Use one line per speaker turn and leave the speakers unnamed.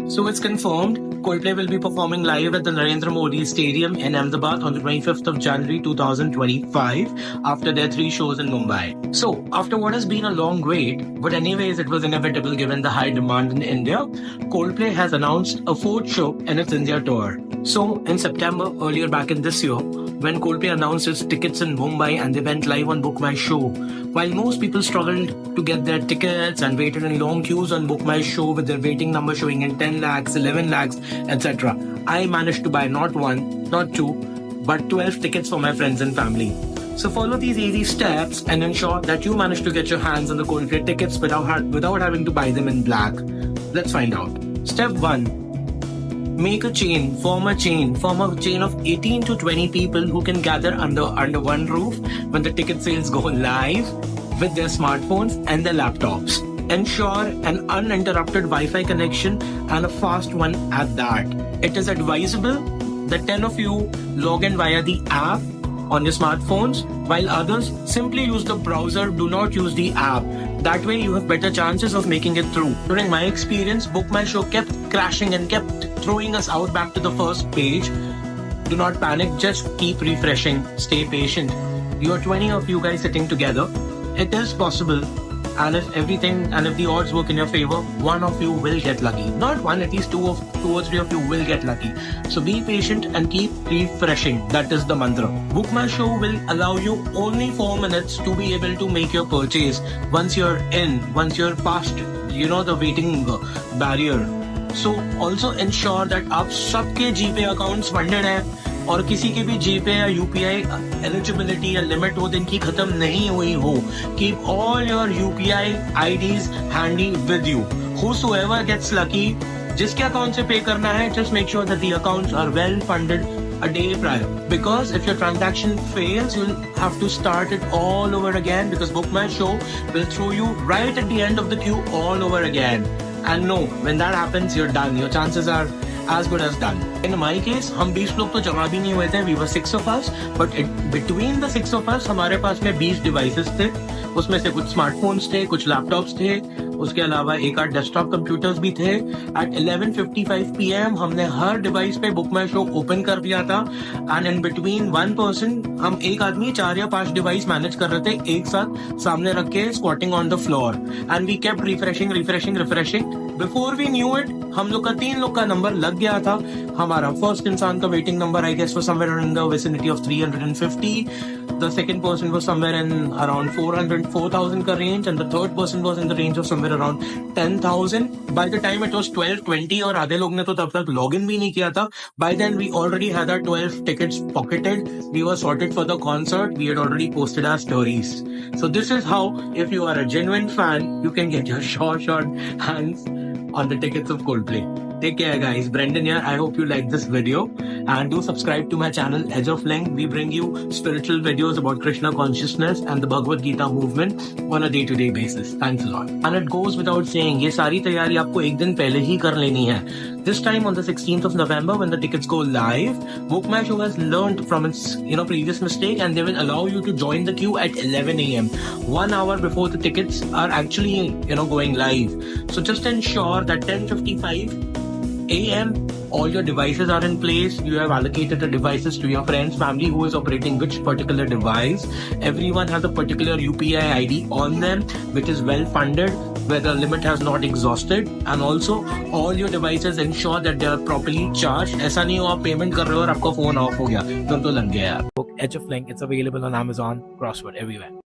So it's confirmed Coldplay will be performing live at the Narendra Modi Stadium in Ahmedabad on the 25th of January 2025 after their 3 shows in Mumbai. So after what has been a long wait, but anyways it was inevitable given the high demand in India, Coldplay has announced a 4th show in its India tour. So in September, earlier back in this year, when Coldplay announced its tickets in Mumbai and they went live on Book My Show, while most people struggled to get their tickets and waited in long queues on Book My Show with their waiting number showing in 10 lakhs, 11 lakhs, etc., I managed to buy not 1, not 2, but 12 tickets for my friends and family. So follow these easy steps and ensure that you manage to get your hands on the Coldplay tickets without having to buy them in black. Let's find out. Step 1. Make a chain, form a chain of 18 to 20 people who can gather under one roof when the ticket sales go live with their smartphones and their laptops. Ensure an uninterrupted Wi-Fi connection and a fast one at that. It is advisable that 10 of you log in via the app on your smartphones, while others simply use the browser, do not use the app. That way you have better chances of making it through. During my experience, Book My Show kept crashing and kept throwing us out back to the first page. Do not panic, just keep refreshing, stay patient. You are 20 of you guys sitting together. It is possible, and if the odds work in your favor, one of you will get lucky. Not one, at least two or three of you will get lucky. So be patient and keep refreshing. That is the mantra. Book My Show will allow you only 4 minutes to be able to make your purchase. Once you're past, the waiting barrier. So also ensure that आप सबके GPay accounts funded हैं और किसी के भी GPay या UPI eligibility या limit वो दिन की खत्म नहीं हुई हो. Keep all your UPI IDs handy with you. Whosoever gets lucky, जिसके account से pay करना है, just make sure that the accounts are well funded a day prior. Because if your transaction fails, you'll have to start it all over again because Book My Show will throw you right at the end of the queue all over again. And no, when that happens, you're done. Your chances are as good as done. In my case, हम 20 लोग तो जमा भी नहीं हुए थे. We were 6 of us, but between the 6 of us, हमारे पास में 20 devices थे. उसमें से कुछ स्मार्टफोन्स थे, कुछ लैपटॉप्स थे, उसके अलावा एक आध डेस्कटॉप कंप्यूटर्स भी थे. At 11:55 PM हमने हर डिवाइस पे बुक माई शो ओपन कर दिया था. And in between one person हम एक आदमी 4 या 5 डिवाइस मैनेज कर रहे थे एक साथ सामने रख के squatting on the floor. And we kept refreshing. Before we knew it, हम लोग का 3 लोग का नंबर लग गया था. हमारा फर्स्ट इंसान का waiting number I guess was somewhere in the vicinity of 350. The second person was somewhere in around 4,000 ka range, and the third person was in the range of somewhere around 10,000. By the time it was 12:20 और आधे लोग ने तो तब तक log in भी नहीं किया था. By then we already had our 12 tickets pocketed. We were sorted for the concert. We had already posted our stories. So this is how, if you are a genuine fan, you can get your short hands on the tickets of Coldplay. Take care, guys. Brendan here. I hope you liked this video, and do subscribe to my channel Edge of Link. We bring you spiritual videos about Krishna consciousness and the Bhagavad Gita movement on a day-to-day basis. Thanks a lot. And it goes without saying, ये सारी तैयारी आपको एक दिन पहले ही कर लेनी है. This time on the 16th of November, when the tickets go live, Book My Show has learned from its previous mistake, and they will allow you to join the queue at 11 AM, 1 hour before the tickets are actually going live. So just ensure that 10:55 AM, all your devices are in place. You have allocated the devices to your friends, family who is operating which particular device. Everyone has a particular UPI ID on them, which is well funded, where the limit has not exhausted. And also, all your devices ensure that they are properly charged. ऐसा नहीं हो आप payment कर रहे हो और आपका phone of हो गया, तो लग गया यार. Book Edge of Link. It's available on Amazon, Crossword, everywhere.